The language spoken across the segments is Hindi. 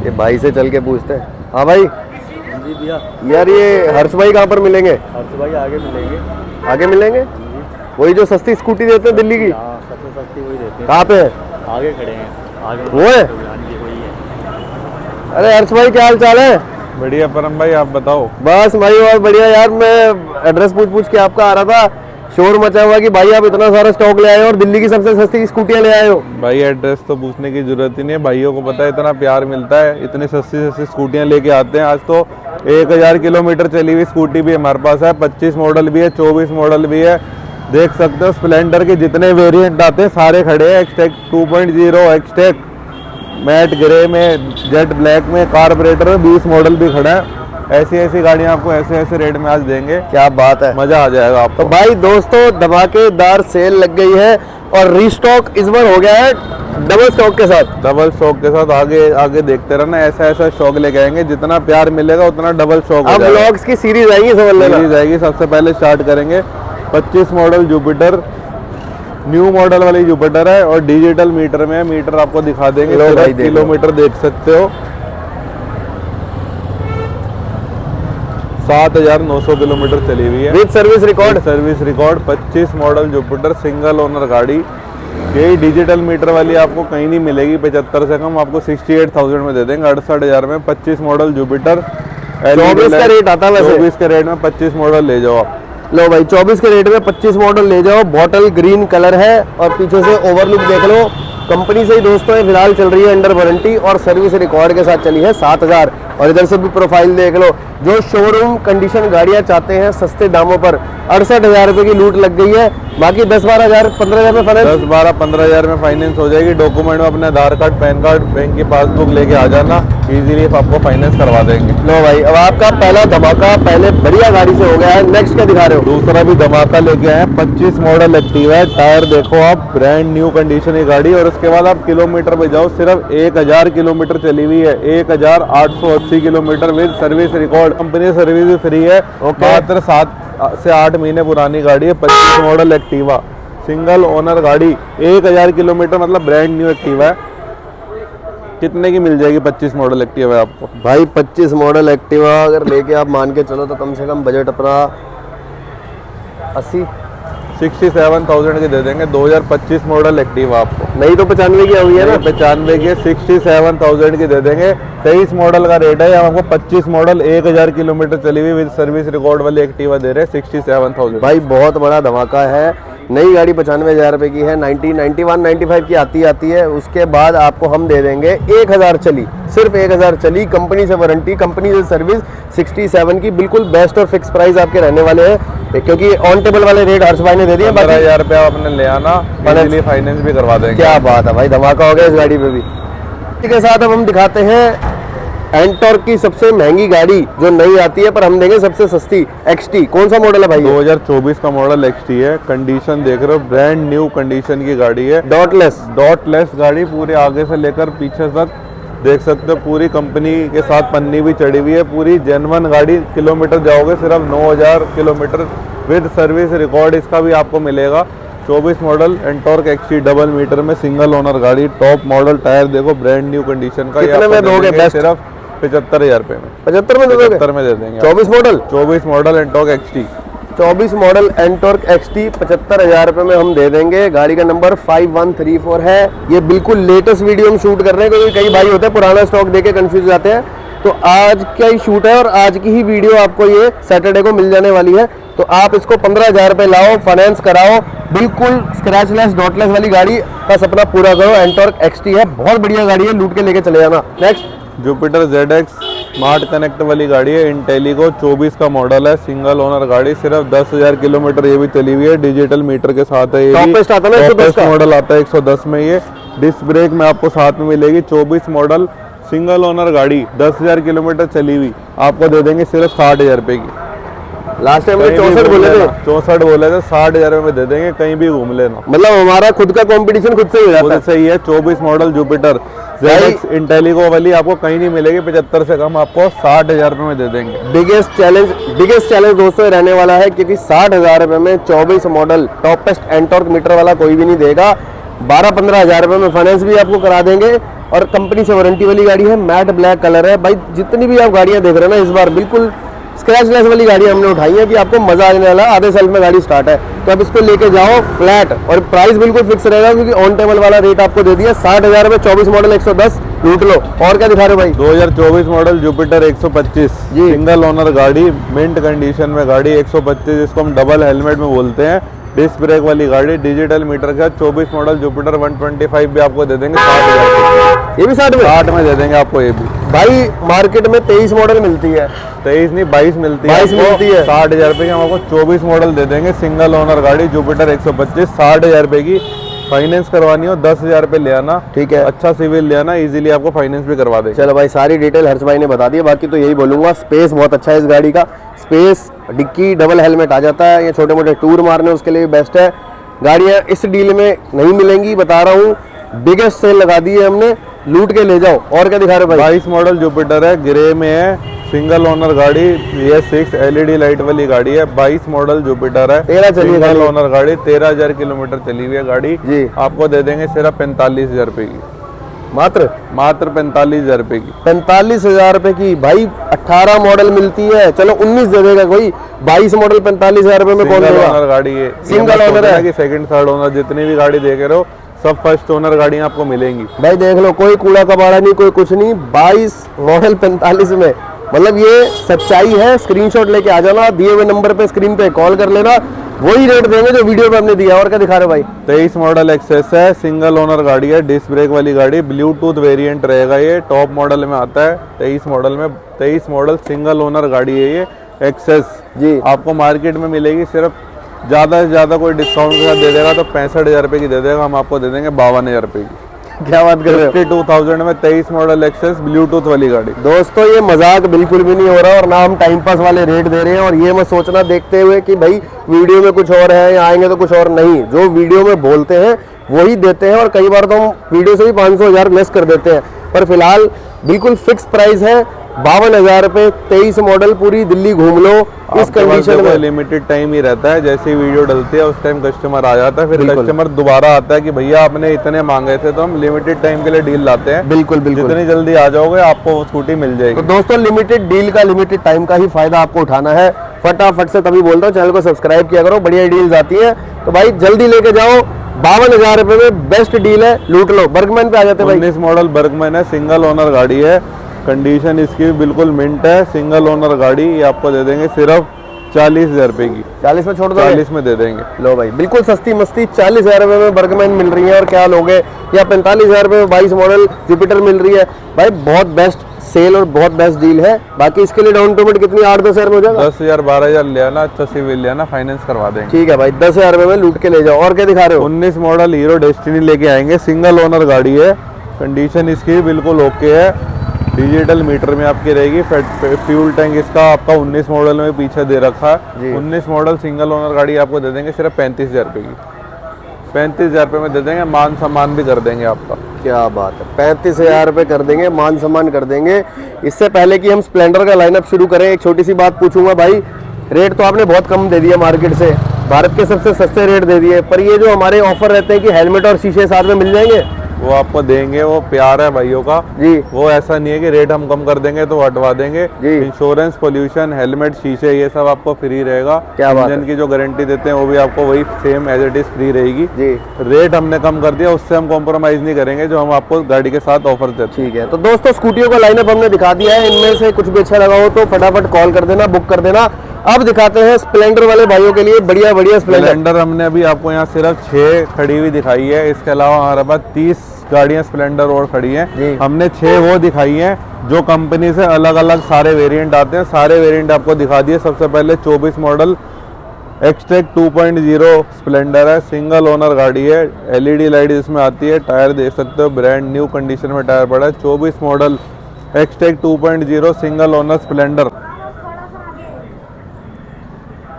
ये भाई से चल के पूछते हैं। हाँ भाई जी भैया। यार ये हर्ष भाई कहाँ पर मिलेंगे? हर्ष भाई आगे मिलेंगे। आगे मिलेंगे? वही जो सस्ती स्कूटी देते हैं दिल्ली की? हाँ सबसे सस्ती वही देते हैं। कहाँ पे है? आगे खड़े हैं आगे। वो है? वही है। अरे हर्ष भाई क्या हाल चाल है? बढ़िया परम भाई, आप बताओ। बस भाई और बढ़िया यार, मैं एड्रेस पूछ के आपका आ रहा था। शोर मचा हुआ कि भाई आप इतना सारा स्टॉक ले आए हो और दिल्ली की सबसे सस्ती स्कूटियां ले आए हो। भाई एड्रेस तो पूछने की जरूरत ही नहीं है, भाइयों को पता है इतना प्यार मिलता है, इतनी सस्ती सस्ती स्कूटियां लेके आते हैं। आज तो 1000 किलोमीटर चली हुई स्कूटी भी हमारे पास है, 25 मॉडल भी है, 24 मॉडल भी है। देख सकते हो स्प्लेंडर के जितने वेरिएंट आते हैं सारे खड़े हैं। एक्सटेक 2.0, एक्सटेक मैट ग्रे में, जेट ब्लैक में, कारबोरेटर में 20 मॉडल भी खड़ा है। ऐसी ऐसी गाड़ियां आपको ऐसे ऐसे रेट में आज देंगे, क्या बात है, मजा आ जाएगा आपको। तो भाई दोस्तों धमाकेदार सेल लग गई है और रीस्टॉक इस बार हो गया है डबल स्टॉक के साथ। डबल स्टॉक के साथ आगे आगे देखते रहना, ऐसा ऐसा स्टॉक लेके आएंगे, जितना प्यार मिलेगा उतना डबल स्टॉक अब व्लॉग्स की सीरीज आएगी, समझ लेना। सीरीज आएगी। सबसे पहले स्टार्ट करेंगे 25 मॉडल जुपिटर, न्यू मॉडल वाली जुपिटर है और डिजिटल मीटर में, मीटर आपको दिखा देंगे। किलोमीटर देख सकते हो, 7900 किलोमीटर चली हुई है with service record. 25 model Jupiter single owner गाड़ी। यही डिजिटल मीटर वाली आपको कहीं नहीं मिलेगी 75 से कम, आपको 68,000 में दे देंगे, 68,000 में 25 मॉडल जुपिटर। 24 का रेट आता है वैसे। 24 के रेट में 25 मॉडल ले जाओ आप। लो भाई 24 के रेट में 25 मॉडल ले जाओ। बॉटल ग्रीन कलर है और पीछे से ओवरलुक देख लो, कंपनी से ही दोस्तों फिलहाल चल रही है अंडर वारंटी और सर्विस रिकॉर्ड के साथ चली है 7000। और इधर से भी प्रोफाइल देख लो, जो शोरूम कंडीशन गाड़ियां चाहते हैं सस्ते दामों पर 68,000 रुपए की लूट लग गई है। बाकी 10-12,000 15,000 में फाइनेंस, 10-12-15,000 में फाइनेंस हो जाएगी। डॉक्यूमेंट में अपने आधार कार्ड, पैन कार्ड, बैंक की पासबुक लेके आ जाना, इजीली आपको फाइनेंस करवा देंगे। लो भाई अब आपका पहला धमाका पहले बढ़िया गाड़ी से हो गया है, नेक्स्ट क्या दिखा रहे हो? दूसरा भी धमाका लेके आए हैं, 25 मॉडल एक्टिवा है। टायर देखो आप, ब्रांड न्यू कंडीशन की गाड़ी। और उसके बाद आप किलोमीटर पे जाओ, सिर्फ 1000 किलोमीटर चली हुई है, 1880 kilometre with service record. Company service भी फ्री है। मात्र 7 से 8 महीने पुरानी गाड़ी है। 25 मॉडल एक्टिवा सिंगल ओनर गाड़ी, 1000 किलोमीटर, मतलब ब्रांड न्यू एक्टिवा है। कितने की मिल जाएगी 25 मॉडल एक्टिवा आपको? भाई 25 मॉडल एक्टिवा अगर लेके आप मान के चलो तो कम से कम बजट अपना 67,000 की दे देंगे। 2025 मॉडल एक्टिवा आपको, नहीं तो 95 की हुई है ना? 95 की 67,000 की दे देंगे। 23 मॉडल का रेट है, आपको 25 मॉडल 1000 किलोमीटर चली हुई विद सर्विस रिकॉर्ड वाली एक्टिवा दे रहे हैं 67,000। भाई बहुत बड़ा धमाका है। नई गाड़ी 95,000 रुपए की है, 90, 91, 95 की आती है। उसके बाद आपको हम दे देंगे 1000 चली, सिर्फ 1000 चली, कंपनी से वारंटी, कंपनी से सर्विस, 67 की बिल्कुल बेस्ट और फिक्स प्राइस आपके रहने वाले हैं, क्योंकि ऑन टेबल वाले रेट हर्ष भाई ने दे दिए। 15,000 रुपया आपने ले आना, फाइनेंस भी करवा देंगे। क्या बात है भाई, धमाका हो गया इस गाड़ी पे भी। इसी के साथ अब हम दिखाते हैं एंटॉर्क की सबसे महंगी गाड़ी जो नई आती है, पर हम देंगे सबसे सस्ती, एक्सटी। कौन सा मॉडल है भाई? 2024 का मॉडल एक्सटी है। कंडीशन देख रहे हो, ब्रांड न्यू कंडीशन की गाड़ी है। डॉटलेस गाड़ी, पूरे आगे से लेकर पीछे तक देख सकते हो, पूरी कंपनी के साथ पन्नी भी चढ़ी हुई है, पूरी जेन्युइन गाड़ी। किलोमीटर जाओगे सिर्फ 9000 किलोमीटर विद सर्विस रिकॉर्ड इसका भी आपको मिलेगा। 24 model Ntorq XT double meter में सिंगल ओनर गाड़ी, टॉप मॉडल। टायर देखो ब्रांड न्यू कंडीशन का। कितने में दोगे बेस्ट? सिर्फ 75,000 रुपए में। 75 में दोगे? 75 में दे देंगे। 24 model Ntorq XT, 24 model Ntorq XT 75,000 रुपए में हम दे देंगे। गाड़ी का नंबर 5134 है। ये बिल्कुल लेटेस्ट वीडियो हम शूट कर रहे हैं, क्योंकि कई भाई होते हैं पुराना स्टॉक देके कंफ्यूज जाते हैं। तो आज का ही शूट है और आज की ही वीडियो आपको ये सैटरडे को मिल जाने वाली है। तो आप इसको 15,000 रुपए लाओ, फाइनेंस कराओ, बिल्कुल स्क्रैचलेस डॉटलेस वाली गाड़ी का सपना पूरा करो। एंटॉर्क एक्सटी है, बहुत बढ़िया गाड़ी है, लूट के लेके चले जाना। Next Jupiter ZX smart connect वाली गाड़ी है। इंटेलिको 24 का मॉडल है, सिंगल ओनर गाड़ी, सिर्फ 10,000 किलोमीटर ये भी चली हुई है, डिजिटल मीटर के साथ है। ये टॉपेस्ट आता है ना, 110 का मॉडल आता है 110 में। ये डिस्क ब्रेक में आपको साथ में मिलेगी। 24 मॉडल सिंगल ओनर गाड़ी, 10,000 किलोमीटर चली हुई, आपको दे देंगे सिर्फ 60,000 रुपए की। लास्ट टाइम 64 बोले थे, 64 बोले थे, 60,000 में दे देंगे, कहीं भी घूम लेना। मतलब हमारा खुद का कंपटीशन खुद से ही हो जाता है। सही है। 24 मॉडल जुपिटर ZX इंटेलिको वाली आपको कहीं नहीं मिलेगी 75 से कम, आपको 60,000 रुपए में दे देंगे। बिगेस्ट चैलेंज दोस्तों रहने वाला है, क्योंकि 60,000 रुपए में 24 मॉडल टॉपेस्ट एंटॉर्क मीटर वाला कोई भी नहीं देगा। 12-15 हज़ार रुपए में फाइनेंस भी आपको करा देंगे। और कंपनी से वारंटी वाली गाड़ी है, मैट ब्लैक कलर है। भाई जितनी भी आप गाड़ियां देख रहे हैं ना इस बार बिल्कुल स्क्रैचलेस वाली गाड़ी हमने उठाई है कि आपको मजा आने वाला। आधे साल में गाड़ी स्टार्ट है, तो आप इसको लेके जाओ फ्लैट, और प्राइस बिल्कुल फिक्स रहेगा क्योंकि ऑन टेबल वाला रेट आपको दे दिया 60,000 में। 24 मॉडल 110 लूट लो। और क्या दिखा रहे हो भाई? 2024 मॉडल जुपिटर 125 जी। सिंगल ओनर गाड़ी, मिंट कंडीशन में गाड़ी 125, जिसको हम डबल हेलमेट में बोलते हैं, डिस्क ब्रेक वाली गाड़ी, डिजिटल मीटर के साथ 24 मॉडल जुपिटर 125 भी आपको दे देंगे 60,000। ये भी 60 में? 60 में दे देंगे आपको ये भी। भाई मार्केट में 23 मॉडल मिलती है, 23 नहीं 22 मिलती है, 22 मिलती है। 60,000 रुपये की हम आपको 24 मॉडल दे देंगे सिंगल ओनर गाड़ी जुपिटर 125, 60,000 रुपये की। फाइनेंस करवानी हो 10,000 रुपये ले आना, ठीक है। अच्छा सिविल ले आना, इजीली आपको फाइनेंस भी करवा देंगे। चलो भाई सारी डिटेल हर्ष भाई ने बता दी है। बाकी तो यही बोलूंगा, स्पेस बहुत अच्छा है इस गाड़ी का, स्पेस, डिक्की, डबल हेलमेट आ जाता है, ये छोटे मोटे टूर मारने उसके लिए बेस्ट है। गाड़ियां इस डील में नहीं मिलेंगी, बता रहा हूँ, बिगेस्ट सेल लगा दी है हमने, लूट के ले जाओ। और क्या दिखा रहे हो भाई? 22 मॉडल जुपिटर है, ग्रे में है, सिंगल ओनर गाड़ी, VS6 LED लाइट वाली गाड़ी है, 22 मॉडल जुपिटर है, 13 चली है सिंगल गाड़ी। ओनर गाड़ी, 13,000 किलोमीटर चली हुई है गाड़ी जी। आपको दे देंगे सिर्फ 45,000 रुपये की, मात्र मात्र 45,000 रुपये की। 45,000 रुपए की। भाई 18 मॉडल मिलती है, चलो 19 दे देगा कोई, 22 मॉडल 45,000 रुपए में कौन सिंगल देगा? ओनर गाड़ी है, सिंगल ये मत ओनर है सोचना कि सेकंड थर्ड ओनर, जितनी भी गाड़ी देख रहे हो सब फर्स्ट ओनर गाड़ियां आपको मिलेंगी। भाई देख लो, कोई कूड़ा कबाड़ा नहीं, कोई कुछ नहीं, 22 मॉडल 45 में, मतलब ये सच्चाई है। स्क्रीनशॉट लेके आ जाना, दिए हुए नंबर पे स्क्रीन पे कॉल कर लेना, वही रेट देंगे जो वीडियो पे हमने दिया। और क्या दिखा रहे हो भाई? 23 मॉडल एक्सेस है, सिंगल ओनर गाड़ी है, डिस्क ब्रेक वाली गाड़ी, ब्लूटूथ वेरिएंट रहेगा, ये टॉप मॉडल में आता है। 23 मॉडल में, 23 मॉडल सिंगल ओनर गाड़ी है ये एक्सेस जी। आपको मार्केट में मिलेगी सिर्फ, ज़्यादा से ज़्यादा कोई डिस्काउंट के साथ दे देगा तो 65,000 रुपये की दे देगा, हम आपको दे देंगे 52,000 रुपये की। क्या बात कर रहे हो? 52,000 में 23 मॉडल एक्सेस ब्लूटूथ वाली गाड़ी। दोस्तों ये मजाक बिल्कुल भी नहीं हो रहा, और ना हम टाइम पास वाले रेट दे रहे हैं। और ये मत सोचना देखते हुए कि भाई वीडियो में कुछ और है या आएंगे तो कुछ और, नहीं, जो वीडियो में बोलते हैं वही देते हैं। और कई बार तो हम वीडियो से भी 500,000 लेस कर देते हैं, पर फिलहाल बिल्कुल फिक्स प्राइस है 52,000 रुपए। 23 मॉडल, पूरी दिल्ली घूम लो इस कंडीशन में। लिमिटेड टाइम ही रहता है, जैसे ही वीडियो डलती है उस टाइम कस्टमर आ जाता है, फिर बिल्कुल। कस्टमर दोबारा आता है कि भैया आपने इतने मांगे थे, तो हम लिमिटेड टाइम के लिए डील लाते हैं। बिल्कुल बिल्कुल। जितनी जल्दी आ जाओगे आपको वो स्कूटी मिल तो जाएगी। दोस्तों लिमिटेड डील का, लिमिटेड टाइम का ही फायदा आपको उठाना है। फटाफट से तभी बोलता हूँ, चैनल को सब्सक्राइब किया करो, बढ़िया डील्स आती है। तो भाई जल्दी लेके जाओ, 52,000 रुपए में बेस्ट डील है, लूट लो। बर्गमैन पे आ जाते हैं भाई। 19 मॉडल बर्गमैन है, सिंगल ओनर गाड़ी है, कंडीशन इसकी बिल्कुल मिंट है, सिंगल ओनर गाड़ी, ये आपको दे देंगे सिर्फ 40,000 रुपये की। 40 में छोड़ दो? 40 में दे देंगे। लो भाई, बिल्कुल सस्ती मस्ती 40,000 रुपए में बर्गमैन मिल रही है, और क्या लोगे? या 45,000 रुपए में 22 मॉडल जुपिटर मिल रही है। भाई बहुत बेस्ट सेल और बहुत बेस्ट डील है। बाकी इसके लिए डाउन पेमेंट कितनी, 8-10 हज़ार में हो जाएगा? 10,000 12,000 ले आना, अच्छा सिविल ले आना, फाइनेंस करवा देंगे। ठीक है भाई, 10,000 रुपए में लूट के ले जाओ। और क्या दिखा रहे हो? 19 मॉडल हीरो डेस्टिनी लेके आएंगे, सिंगल ओनर गाड़ी है, कंडीशन इसकी बिल्कुल ओके है, डिजिटल मीटर में आपकी रहेगी। फ्यूल टैंक इसका आपका 19 मॉडल में पीछे दे रखा है। 19 मॉडल सिंगल ओनर गाड़ी आपको दे देंगे सिर्फ 35,000 रुपये की। 35,000 रुपये में दे देंगे, मान सम्मान भी कर देंगे आपका। क्या बात है, 35,000 रुपये कर देंगे, मान सम्मान कर देंगे। इससे पहले कि हम स्प्लेंडर का लाइनअप शुरू करें, एक छोटी सी बात पूछूंगा भाई। रेट तो आपने बहुत कम दे दिया मार्केट से, भारत के सबसे सस्ते रेट दे दिए, पर ये जो हमारे ऑफर रहते हैं कि हेलमेट और शीशे साथ में मिल जाएंगे, वो आपको देंगे, वो प्यार है भाइयों का जी। वो ऐसा नहीं है कि रेट हम कम कर देंगे तो हटवा देंगे जी। इंश्योरेंस, पोल्यूशन, हेलमेट, शीशे, ये सब आपको फ्री रहेगा। क्या बात इंजन है। की जो गारंटी देते हैं वो भी आपको वही same as it is free रहेगी जी। रेट हमने कम कर दिया, उससे हम कॉम्प्रोमाइज नहीं करेंगे जो हम आपको गाड़ी के साथ ऑफर देते हैं। ठीक है, तो दोस्तों स्कूटियों का लाइनअप हमने दिखा दिया है, इनमें से कुछ भी अच्छा लगा हो तो फटाफट कॉल कर देना, बुक कर देना। अब दिखाते हैं स्प्लेंडर वाले भाइयों के लिए बढ़िया बढ़िया स्प्लेंडर। हमने अभी आपको यहाँ सिर्फ 6 खड़ी हुई दिखाई है, इसके अलावा हमारे पास 30 गाड़ियाँ स्प्लेंडर और खड़ी जी। हैं। हमने 6 वो दिखाई हैं जो कंपनी से अलग अलग सारे वेरिएंट आते हैं, सारे वेरिएंट आपको दिखा दिए। सबसे पहले 24 मॉडल एक्सटेक 2.0 स्प्लेंडर है, सिंगल ओनर गाड़ी है, LED लाइट इसमें आती है, टायर देख सकते हो ब्रांड न्यू कंडीशन में टायर पड़ा है। 24 model XTEC 2.0 single owner Splendor,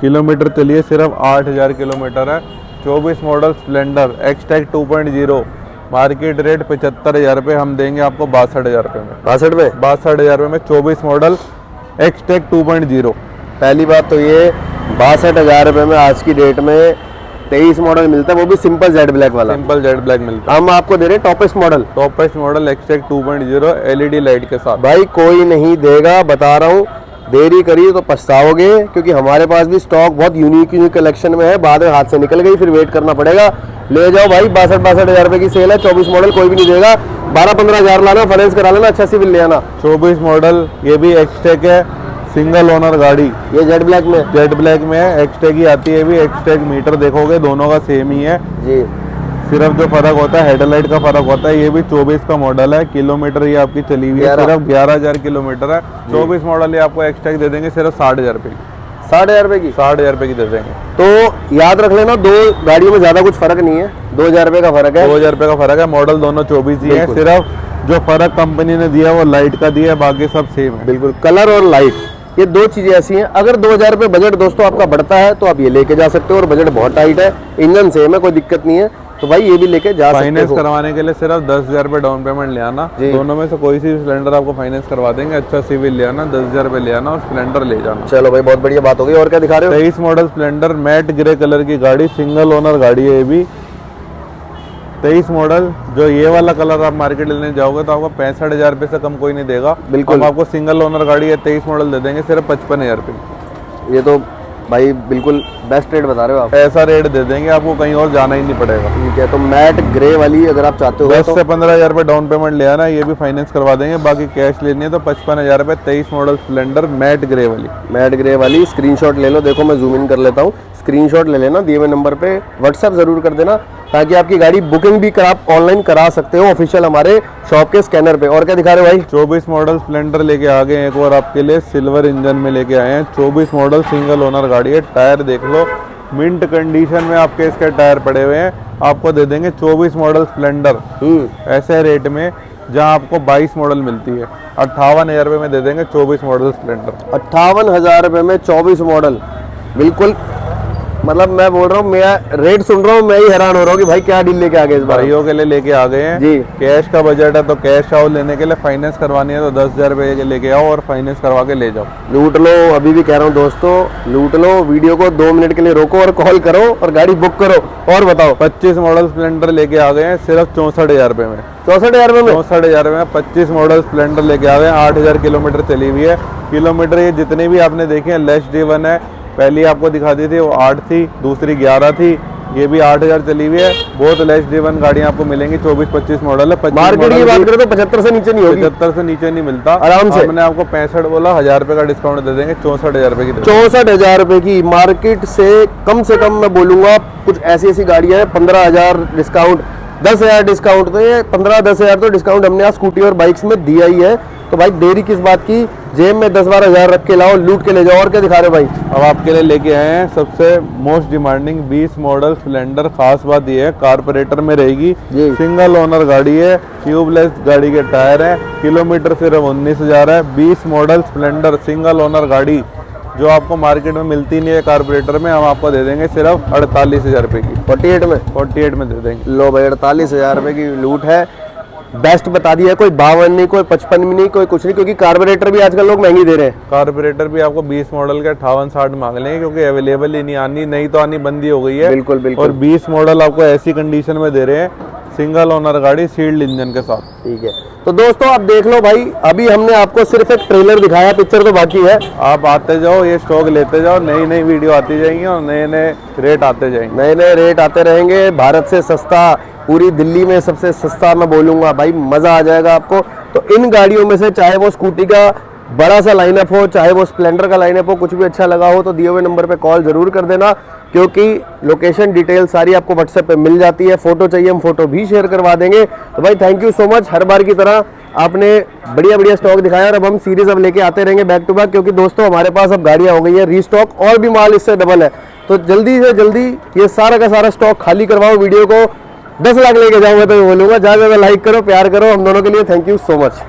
kilometre चलिए सिर्फ 8,000 किलोमीटर है। 24 model Splendor XTEC 2.0 market rate 75,000 रुपये, हम देंगे आपको 62,000 रुपये में। 62 में? 62,000 रुपये में 24 मॉडल एक्सटेक 2.0। पहली बात तो ये 62,000 रुपये में आज की डेट में 23 मॉडल मिलता है, वो भी सिंपल जेड ब्लैक वाला। सिंपल जेड ब्लैक मिलता है। हम आपको दे रहे हैं toppest model. Toppest model XTEC 2.0 LED light के साथ। भाई कोई नहीं देगा, बता रहा हूँ, देरी करिए तो पछताओगे, क्योंकि हमारे पास भी स्टॉक बहुत यूनिक कलेक्शन में है, बाद में हाथ से निकल गई, फिर वेट करना पड़ेगा। ले जाओ भाई, 62 हज़ार रुपए की सेल है, 24 मॉडल कोई भी नहीं देगा, 12-15 हज़ार लाना, फाइनेंस करा लेना, अच्छा सिविल ले आना। 24 मॉडल, ये भी एक्सटेक है, सिंगल ओनर गाड़ी, ये जेड ब्लैक में, जेड ब्लैक में है, एक्सटेक ही आती है। भी एक्सटेक मीटर देखोगे दोनों का सेम ही है जी, सिर्फ जो फर्क होता है हेडलाइट का फर्क होता है। ये भी 24 का मॉडल है, किलोमीटर ये आपकी चली हुई है सिर्फ 11,000 किलोमीटर है। 24 मॉडल ये आपको एक्सटेक दे देंगे सिर्फ 60,000 रुपए की। 60,000 रुपए की, 60,000 रुपए की दे देंगे। तो याद रख लेना, दो गाड़ियों में ज्यादा कुछ फर्क नहीं है, 2,000 रुपए का फर्क है। 2,000 रुपए का फर्क है, मॉडल दोनों 24 ही है, सिर्फ जो फर्क कंपनी ने दिया वो लाइट का दिया है, बाकी सब सेम है। बिल्कुल, कलर और लाइट, ये दो चीजें ऐसी हैं। अगर 2,000 रुपए बजट दोस्तों आपका बढ़ता है तो आप ये लेके जा सकते हो, और बजट बहुत टाइट है, इंजन सेम है, कोई दिक्कत नहीं है, तो भाई ये भी लेके जा सकते हो। फाइनेंस करवाने के लिए सिर्फ 10,000 रुपए डाउन पेमेंट ले आना, दोनों में से कोई सी सिलेंडर आपको फाइनेंस करवा देंगे, अच्छा सिविल ले आना, 10,000 रुपए ले आना और स्प्लेंडर ले जाना। चलो भाई, बहुत बढ़िया बात हो गई। और क्या दिखा रहे हो? 23 model Splendor, matte grey colour की गाड़ी, सिंगल ओनर गाड़ी है ये भी। 23 मॉडल, जो ये वाला कलर आप मार्केट लेने जाओगे तो आपको 65,000 रुपए से कम कोई नहीं देगा। बिल्कुल, हम आपको सिंगल ओनर गाड़ी है 23 मॉडल दे देंगे सिर्फ 55,000 रुपए। ये तो भाई बिल्कुल बेस्ट रेट बता रहे हो आप। ऐसा रेट दे देंगे आपको, कहीं और जाना ही नहीं पड़ेगा। ठीक है, तो मैट ग्रे वाली अगर आप चाहते हो 10 तो से 15,000 रुपए डाउन पेमेंट ले आना, ये भी फाइनेंस करवा देंगे, बाकी कैश लेनी है तो 55,000 रुपए। 23 मॉडल स्प्लेंडर मैट ग्रे वाली, मैट ग्रे वाली स्क्रीनशॉट ले लो। देखो मैं जूम इन कर लेता हूँ, स्क्रीनशॉट ले लेना, दिए हुए नंबर पे व्हाट्सएप जरूर कर देना, ताकि आपकी गाड़ी बुकिंग भी आप ऑनलाइन करा सकते हो ऑफिशियल हमारे शॉप के स्कैनर पे। और क्या दिखा रहे हो भाई? 24 मॉडल स्प्लेंडर लेके आ गए एक और आपके लिए, सिल्वर इंजन में लेके आए हैं। 24 मॉडल सिंगल ओनर गाड़ी है, टायर देख लो मिंट कंडीशन में आपके इसके टायर पड़े हुए हैं। आपको दे देंगे 24 मॉडल स्प्लेंडर ऐसे रेट में, जहां आपको 22 मॉडल मिलती है। 58,000 रुपए में दे देंगे 24 मॉडल स्प्लेंडर। 58,000 रुपए में 24 मॉडल, बिल्कुल। मतलब मैं बोल रहा हूँ, मैं रेट सुन रहा हूँ, मैं ही हैरान हो रहा हूँ कि भाई क्या डील लेके आ गए इस बार। भाइयों के लिए लेके आ गए हैं जी। कैश का बजट है तो कैश आओ लेने के लिए, फाइनेंस करवानी है तो 10,000 रुपए के लेके आओ और फाइनेंस करवा के ले जाओ। लूट लो, अभी भी कह रहा हूँ दोस्तों, लूट लो। वीडियो को 2 मिनट के लिए रोको और कॉल करो और गाड़ी बुक करो। और बताओ, 25 मॉडल स्प्लेंडर लेके आ गए हैं सिर्फ 64,000 रुपए में। 64,000 रुपए में 64,000 में 25 मॉडल स्प्लेंडर लेके आ गए हैं। 8,000 किलोमीटर चली हुई है। किलोमीटर ये जितने भी आपने देखे हैं लेस ड्रिवन है। पहली आपको दिखा दी थी वो 8 थी, दूसरी 11 थी, ये भी 8,000 चली हुई है। बहुत लेस ड्रिवन गाड़ियां आपको मिलेंगी। 24-25 मॉडल है। मार्केट की बात करें तो 75 से नीचे नहीं होगी, 75 से नीचे नहीं मिलता आराम से। हमने आपको 65 बोला, 1,000 रुपए का डिस्काउंट दे देंगे, 64,000 रुपए की। 64,000 रुपए की मार्केट से कम मैं बोलूंगा। कुछ ऐसी ऐसी गाड़ियां हैं 15,000 डिस्काउंट, 10,000 डिस्काउंट, तो ये 15-10,000 तो डिस्काउंट हमने आज स्कूटी और बाइक्स में दिया ही है। तो भाई देरी किस बात की, जेब में 10-12 हज़ार रख के लाओ, लूट के ले जाओ। और क्या दिखा रहे हो भाई? अब आपके लिए लेके आए हैं सबसे मोस्ट डिमांडिंग 20 मॉडल स्प्लेंडर। खास बात ये है कारपोरेटर में रहेगी, सिंगल ओनर गाड़ी है, ट्यूबलेस गाड़ी के टायर है, किलोमीटर सिर्फ 19,000 है। 20 मॉडल स्प्लेंडर सिंगल ओनर गाड़ी जो आपको मार्केट में मिलती नहीं है कारपोरेटर में, हम आपको दे देंगे सिर्फ 48,000 रुपए की। 48 में दे देंगे। लो भाई, 48,000 रुपए की लूट है। बेस्ट बता दिया है, कोई 52 नहीं, कोई 55 में नहीं, कोई कुछ नहीं, क्योंकि कार्बोरेटर भी आजकल लोग महंगी दे रहे हैं। कार्बोरेटर भी आपको 20 मॉडल के 58-60 मांग लेंगे, क्योंकि अवेलेबल ही नहीं, आनी नहीं तो आनी बंदी हो गई है। बिल्कुल बिल्कुल। और 20 मॉडल आपको ऐसी कंडीशन में दे रहे हैं, सिंगल ओनर गाड़ी, सील्ड इंजन के साथ। ठीक है, तो दोस्तों आप देख लो भाई, अभी हमने आपको सिर्फ एक ट्रेलर दिखाया, पिक्चर तो बाकी है। आप आते जाओ, ये स्टॉक लेते जाओ, नई नई वीडियो आती जाएंगी और नए नए रेट आते जाएंगे। नए नए रेट आते रहेंगे। भारत से सस्ता, पूरी दिल्ली में सबसे सस्ता मैं बोलूंगा भाई, मजा आ जाएगा आपको। तो इन गाड़ियों में से चाहे वो स्कूटी का बड़ा सा लाइनअप हो, चाहे वो स्प्लेंडर का लाइनअप हो, कुछ भी अच्छा लगा हो तो दिए हुए नंबर पे कॉल जरूर कर देना, क्योंकि लोकेशन डिटेल सारी आपको व्हाट्सएप पे मिल जाती है। फोटो चाहिए हम फोटो भी शेयर करवा देंगे। तो भाई थैंक यू सो मच, हर बार की तरह आपने बढ़िया बढ़िया स्टॉक दिखाया और अब हम सीरीज अब लेके आते रहेंगे बैक टू बैक, क्योंकि दोस्तों हमारे पास अब गाड़ियां हो गई है रीस्टॉक, और भी माल इससे डबल है। तो जल्दी से जल्दी ये सारा का सारा स्टॉक खाली करवाओ। वीडियो को 10 लाख लेके जाऊंगा तो बोलूंगा, ज्यादा से ज्यादा लाइक करो, प्यार करो हम दोनों के लिए। Thank you so much.